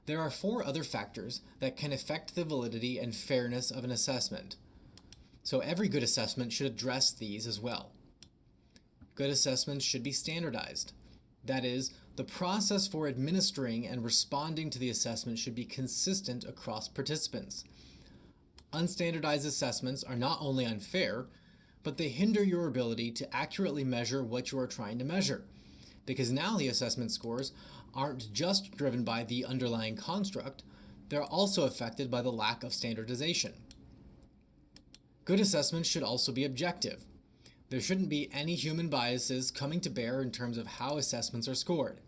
There are 4 other factors that can affect the validity and fairness of an assessment. So every good assessment should address these as well. Good assessments should be standardized. That is, the process for administering and responding to the assessment should be consistent across participants. Unstandardized assessments are not only unfair, but they hinder your ability to accurately measure what you are trying to measure, because now the assessment scores aren't just driven by the underlying construct, they're also affected by the lack of standardization. Good assessments should also be objective. There shouldn't be any human biases coming to bear in terms of how assessments are scored.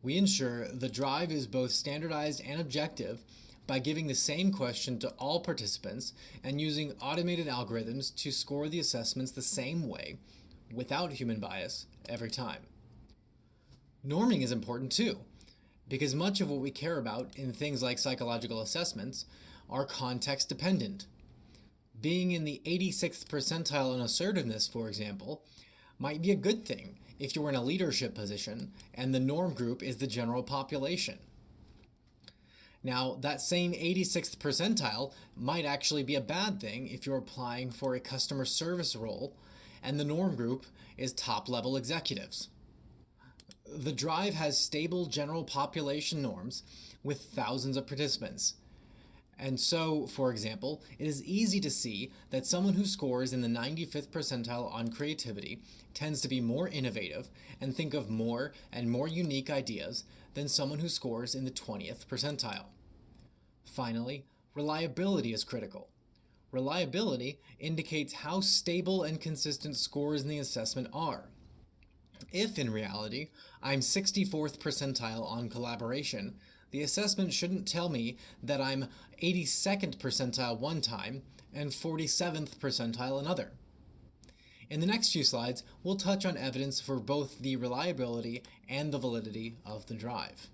We ensure the drive is both standardized and objective by giving the same question to all participants and using automated algorithms to score the assessments the same way, without human bias, every time. Norming is important too, because much of what we care about in things like psychological assessments are context dependent. Being in the 86th percentile in assertiveness, for example, might be a good thing if you're in a leadership position and the norm group is the general population. Now, that same 86th percentile might actually be a bad thing if you're applying for a customer service role and the norm group is top-level executives. The drive has stable general population norms with thousands of participants. And so, for example, it is easy to see that someone who scores in the 95th percentile on creativity tends to be more innovative and think of more and more unique ideas than someone who scores in the 20th percentile. Finally, reliability is critical. Reliability indicates how stable and consistent scores in the assessment are. If, in reality, I'm 64th percentile on collaboration, the assessment shouldn't tell me that I'm 82nd percentile one time and 47th percentile another. In the next few slides, we'll touch on evidence for both the reliability and the validity of the drive.